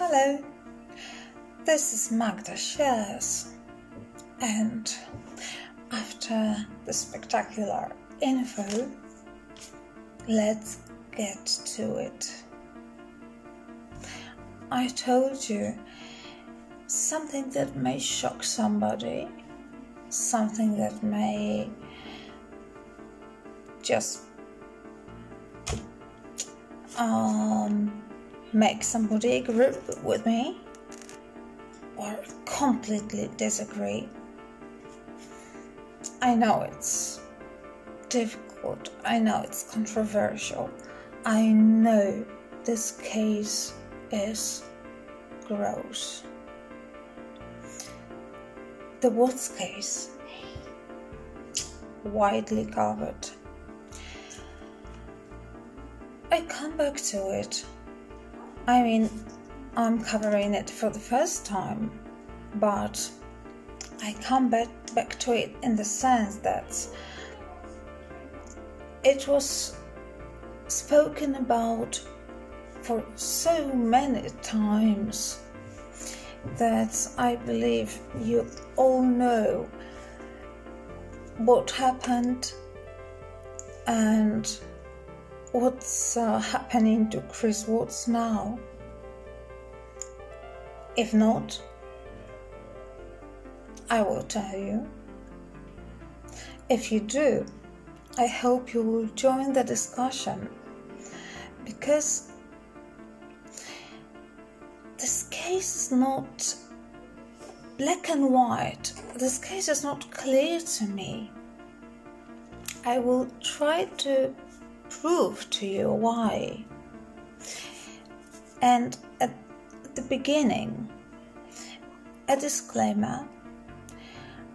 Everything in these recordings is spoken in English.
Hello, this is Magda Shares, and after the spectacular info, let's get to it. I told you something that may shock somebody, something that may just make somebody agree with me or completely disagree. I know it's difficult, I know it's controversial, I know this case is gross. The Watts case, widely covered. I come back to it. I mean, I'm covering it for the first time, but I come back to it in the sense that it was spoken about for so many times that I believe you all know what happened and what's happening to Chris Watts now. If not, I will tell you. If you do, I hope you will join the discussion, because this case is not black and white. This case is not clear to me. I will try to prove to you why. And at the beginning, a disclaimer: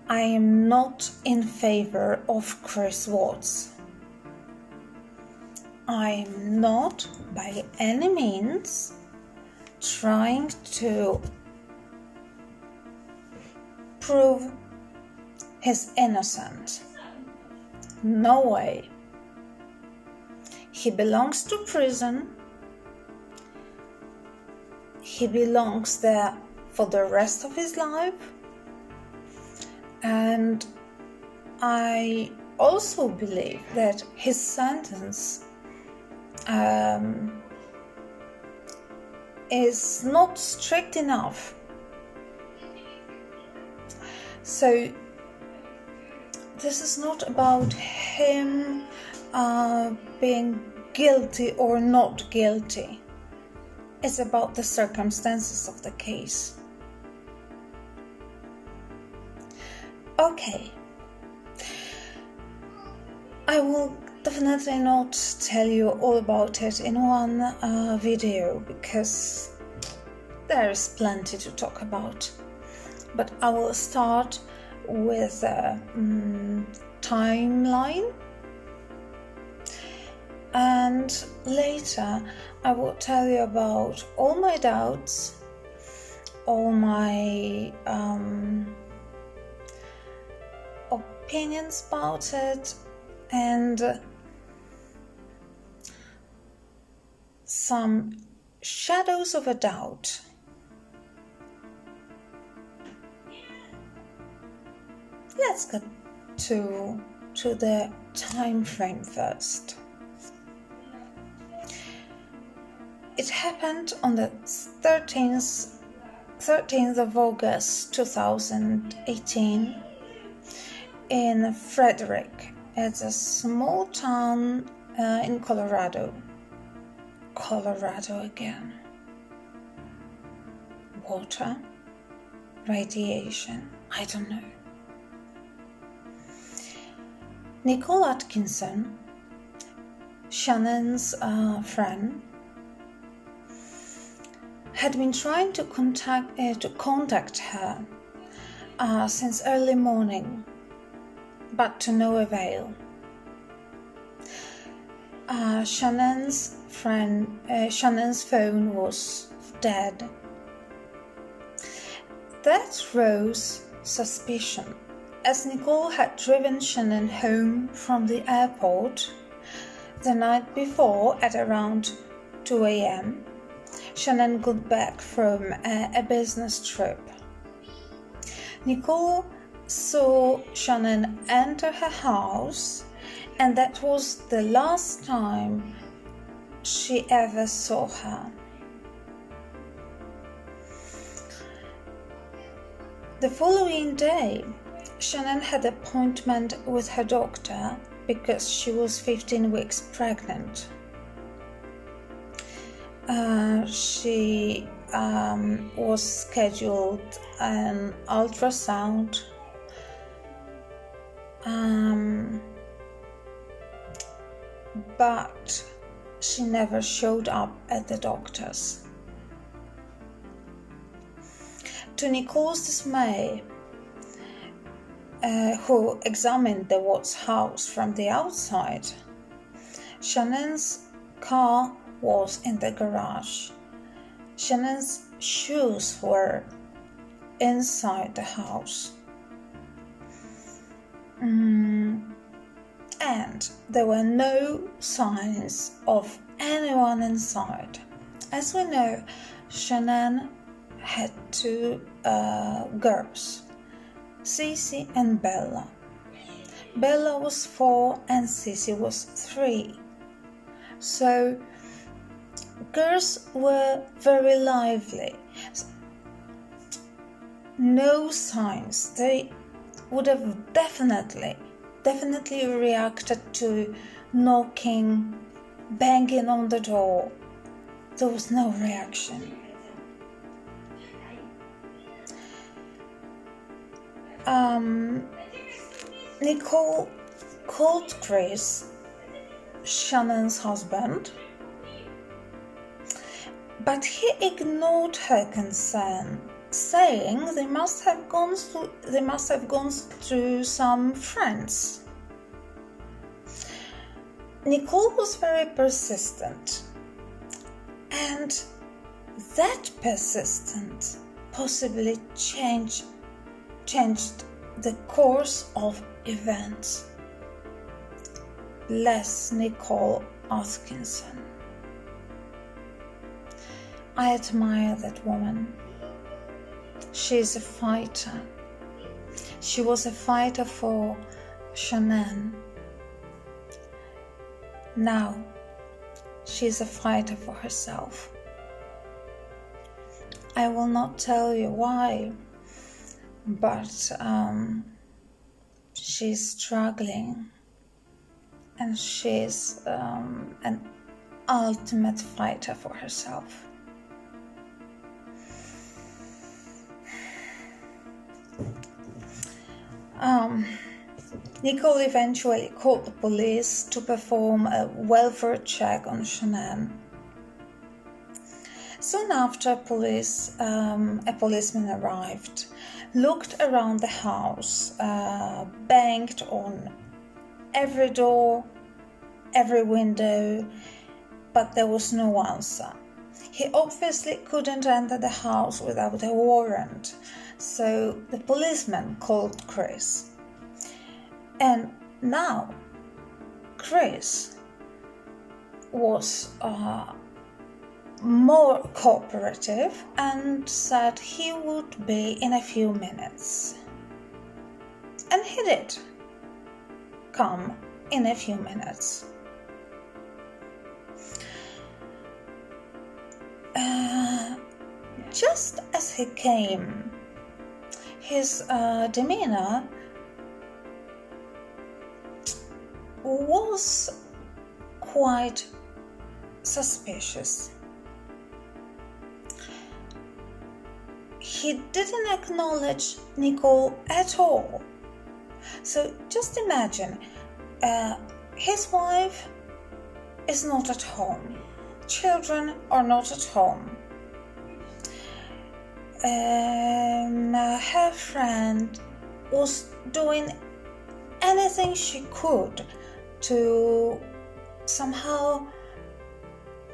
I am not in favor of Chris Watts. I am not by any means trying to prove he's innocent. No way. He belongs to prison. He belongs there for the rest of his life. And I also believe that his sentence is not strict enough. So this is not about him being guilty or not guilty. It's about the circumstances of the case. Okay. I will definitely not tell you all about it in one video, because there is plenty to talk about. But I will start with a timeline, and later I will tell you about all my doubts, all my opinions about it, and some shadows of a doubt. Let's get to the time frame first. It happened on the 13th of August 2018 in Frederick. It's a small town in Colorado. Colorado again. Water, radiation, I don't know. Nicole Atkinson, Shannon's friend, had been trying to contact her since early morning, but to no avail. Shannon's phone was dead. That rose suspicion, as Nicole had driven Shannon home from the airport the night before at around 2 a.m. Shannon got back from a business trip. Nicole saw Shannon enter her house, and that was the last time she ever saw her. The following day, Shannon had an appointment with her doctor because she was 15 weeks pregnant. She was scheduled an ultrasound, but she never showed up at the doctor's. To Nicole's dismay, who examined the Watts house from the outside, Shannon's car was in the garage. Shannon's shoes were inside the house. And there were no signs of anyone inside. As we know, Shannon had two girls, Cece and Bella. Bella was 4 and Cece was 3. So girls were very lively. No signs. They would have definitely reacted to knocking, banging on the door. There was no reaction. Nicole called Chris, Shannon's husband, but he ignored her concern, saying they must have gone to some friends. Nicole was very persistent, and that persistence possibly changed the course of events. Bless Nicole Atkinson. I admire that woman. She is a fighter. She was a fighter for Shannon. Now, she is a fighter for herself. I will not tell you why, but she's struggling, and she's an ultimate fighter for herself. Nicole eventually called the police to perform a welfare check on Shannon. Soon after, a policeman arrived, looked around the house, banged on every door, every window, but there was no answer. He obviously couldn't enter the house without a warrant, so the policeman called Chris. And now Chris was more cooperative and said he would be in a few minutes. And he did come in a few minutes. Just as he came, his demeanor was quite suspicious. He didn't acknowledge Nicole at all. So just imagine, his wife is not at home. Children are not at home. Her friend was doing anything she could to somehow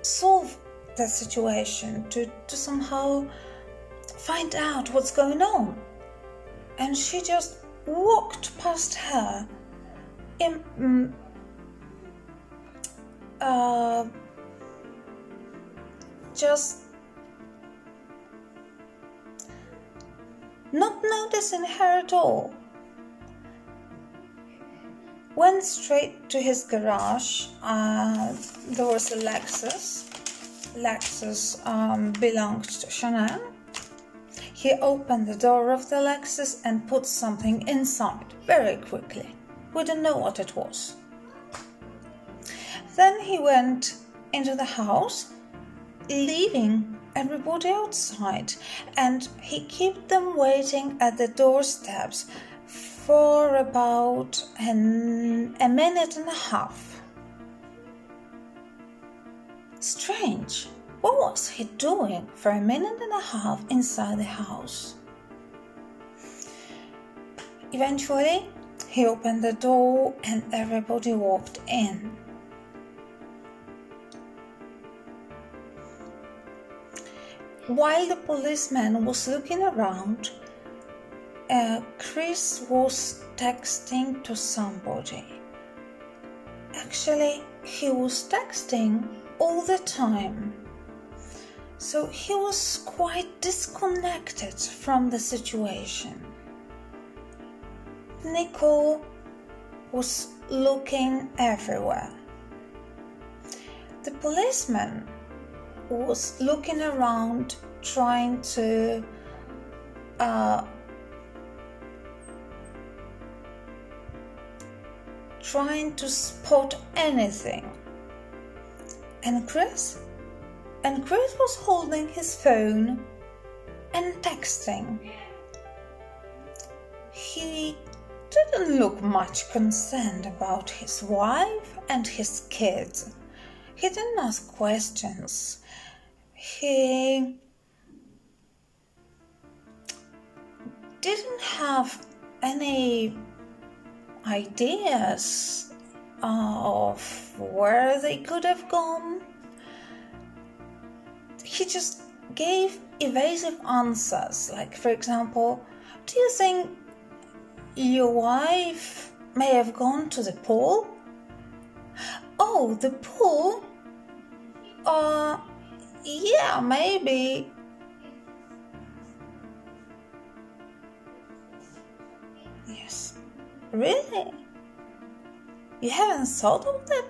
solve the situation, to somehow find out what's going on. And she just walked past her just not noticing her at all. Went straight to his garage. There was a Lexus. Lexus belonged to Chanel. He opened the door of the Lexus and put something inside very quickly. We didn't know what it was. Then he went into the house, leaving everybody outside, and he kept them waiting at the doorsteps for about a minute and a half. Strange. What was he doing for a minute and a half inside the house? Eventually, he opened the door and everybody walked in. While the policeman was looking around, Chris was texting to somebody. Actually, he was texting all the time. So he was quite disconnected from the situation. Nicole was looking everywhere. The policeman was looking around, trying to spot anything. And Chris was holding his phone and texting. He didn't look much concerned about his wife and his kids. He didn't ask questions. He didn't have any ideas of where they could have gone. He just gave evasive answers, like, for example, do you think your wife may have gone to the pool? Oh, the pool? Yeah, maybe. Yes. Really? You haven't thought of that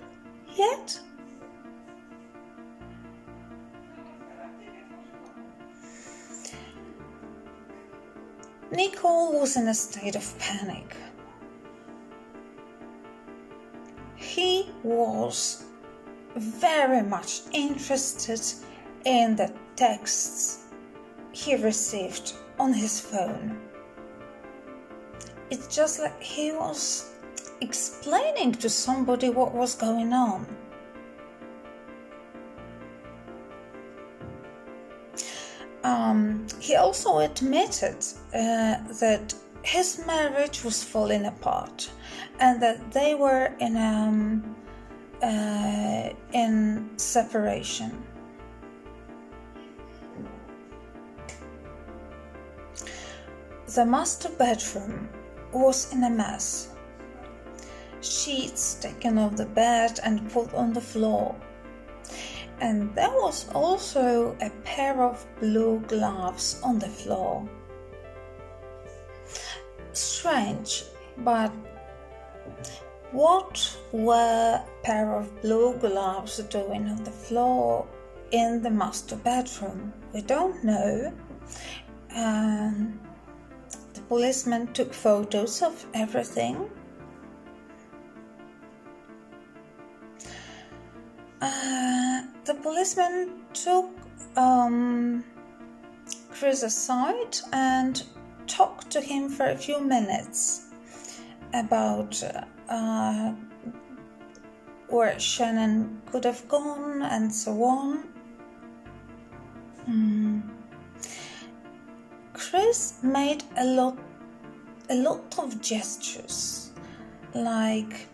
yet? Nicole was in a state of panic. He was very much interested in the texts he received on his phone. It's just like he was explaining to somebody what was going on. He also admitted that his marriage was falling apart and that they were in separation. The master bedroom was in a mess. Sheets taken off the bed and put on the floor. And there was also a pair of blue gloves on the floor. Strange, but what were a pair of blue gloves doing on the floor in the master bedroom? We don't know. The policeman took photos of everything. The policeman took Chris aside and talked to him for a few minutes about where Shannon could have gone and so on. Chris made a lot of gestures, like,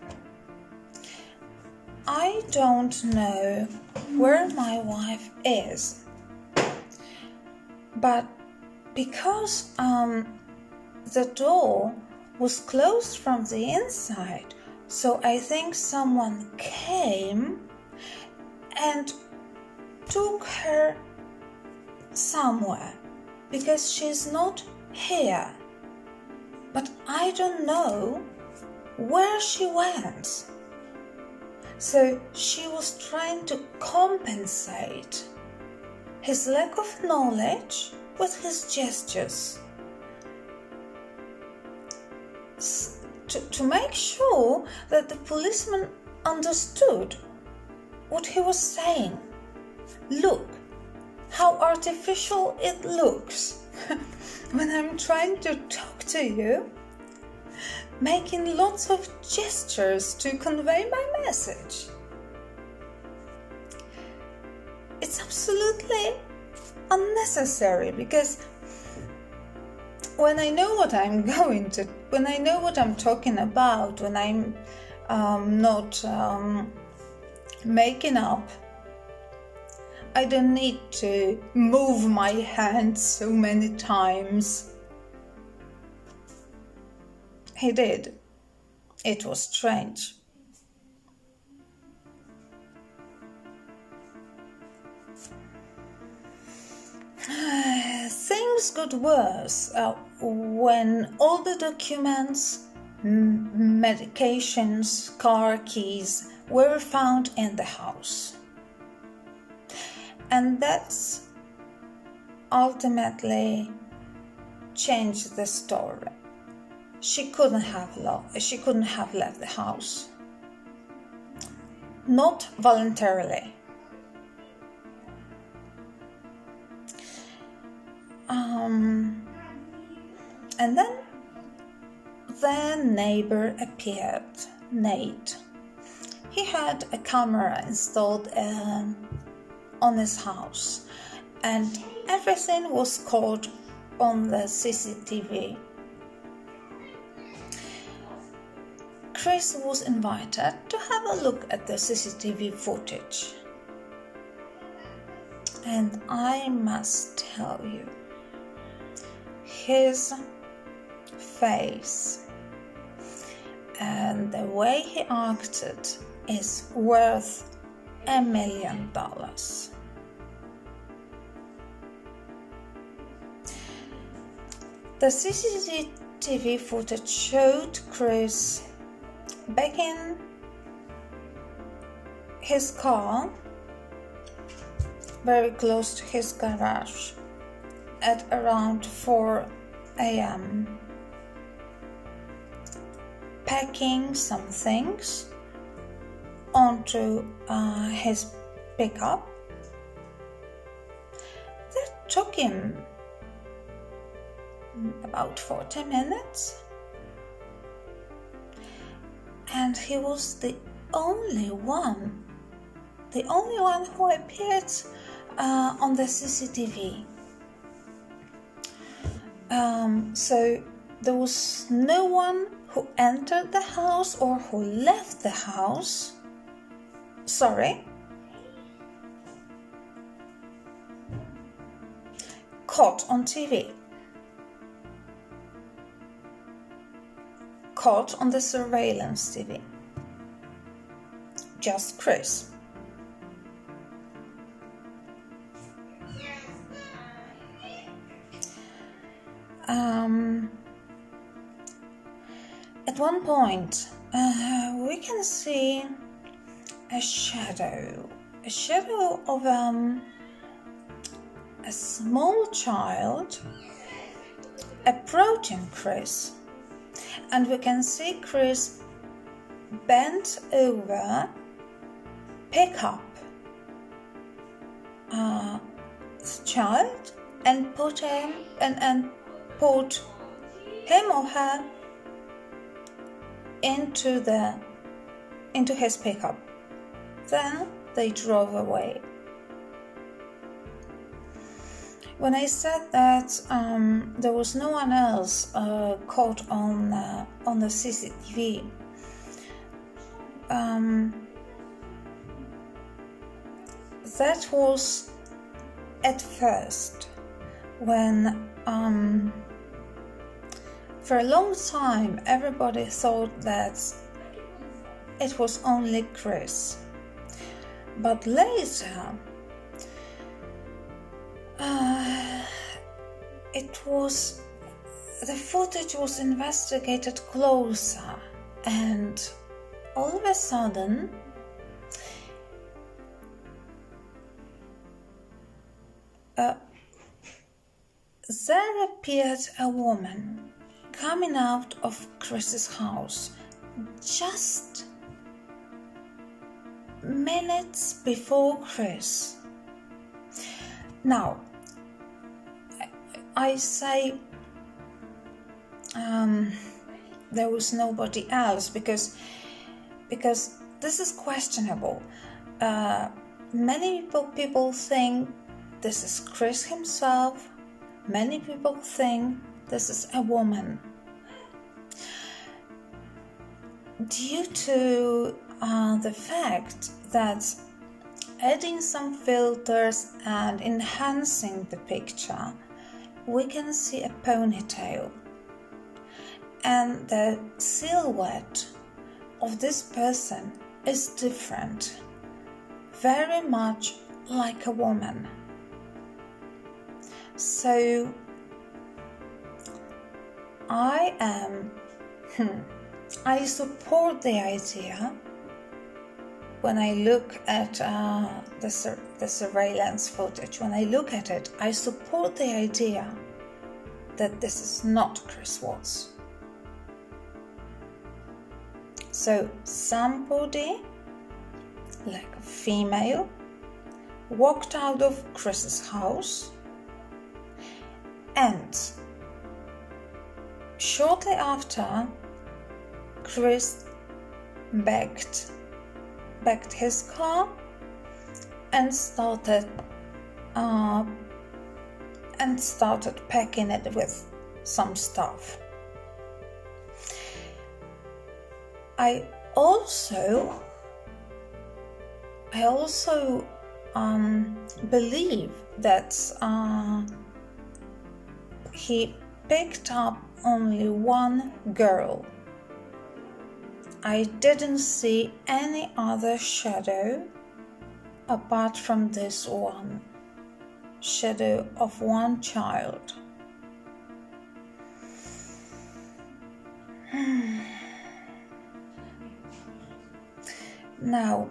I don't know where my wife is, but because the door was closed from the inside, so I think someone came and took her somewhere, because she's not here, but I don't know where she went. So she was trying to compensate his lack of knowledge with his gestures, to make sure that the policeman understood what he was saying. Look how artificial it looks when I'm trying to talk to you, making lots of gestures to convey my message. It's absolutely unnecessary, because when I know what I'm when I know what I'm talking about, when I'm not making up, I don't need to move my hands so many times. He did. It was strange. Things got worse when all the documents, medications, car keys were found in the house. And that's ultimately changed the story. She couldn't have left the house. Not voluntarily. And then the neighbor appeared, Nate. He had a camera installed on his house, and everything was caught on the CCTV. Chris was invited to have a look at the CCTV footage. And I must tell you, his face and the way he acted is worth $1 million. The CCTV footage showed Chris back in his car, very close to his garage, at around 4 a.m. packing some things onto his pickup. That took him about 40 minutes, and he was the only one who appeared on the CCTV. So there was no one who entered the house or who left the house. Sorry. Caught on TV. Caught on the surveillance TV. Just Chris. At one point, we can see a shadow of a small child approaching Chris, and we can see Chris bent over, pick up the child and put him or her into his pickup. Then they drove away. When I said that there was no one else caught on the CCTV, that was at first, when for a long time everybody thought that it was only Chris. But later it was the footage was investigated closer, and all of a sudden there appeared a woman coming out of Chris's house just minutes before Chris. Now, I say there was nobody else because this is questionable. Many people think this is Chris himself. Many people think this is a woman. Due to the fact that adding some filters and enhancing the picture, we can see a ponytail, and the silhouette of this person is different, very much like a woman. So I support the idea. When I look at the surveillance footage, when I look at it, I support the idea that this is not Chris Watts. So somebody, like a female, walked out of Chris's house, and shortly after, Chris backed his car and started packing it with some stuff. I also believe that he picked up only one girl. I didn't see any other shadow apart from this one shadow of one child. Now,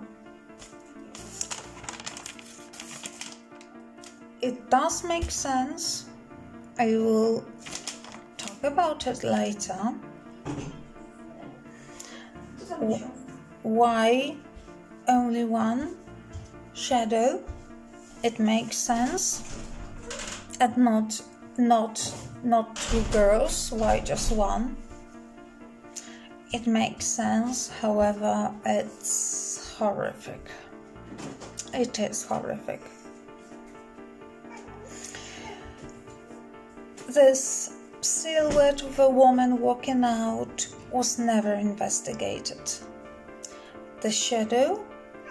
it does make sense. I will talk about it later. Why only one shadow? It makes sense. And not two girls. Why just one? It makes sense. However, it's horrific. It is horrific. This silhouette of a woman walking out was never investigated. The shadow,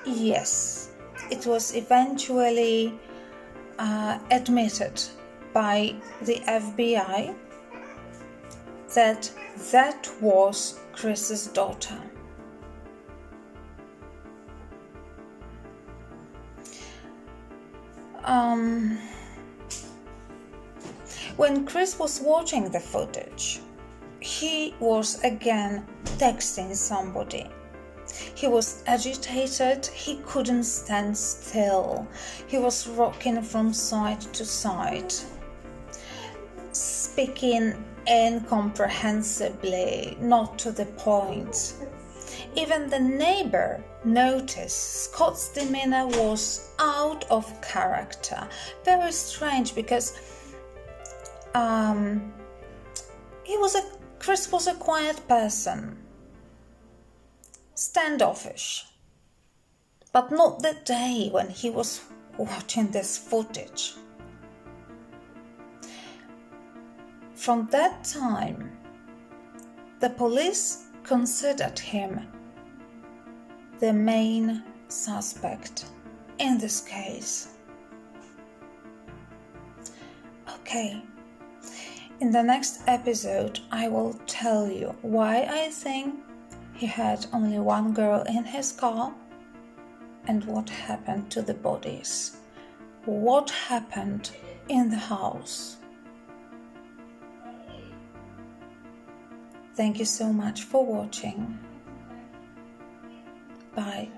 yes, it was eventually admitted by the FBI that was Chris's daughter. When Chris was watching the footage, he was again texting somebody. He was agitated, he couldn't stand still. He was rocking from side to side, speaking incomprehensibly, not to the point. Even the neighbor noticed Scott's demeanor was out of character. Very strange, because Chris was a quiet person, standoffish, but not the day when he was watching this footage. From that time, the police considered him the main suspect in this case. Okay. In the next episode, I will tell you why I think he had only one girl in his car and what happened to the bodies. What happened in the house. Thank you so much for watching. Bye.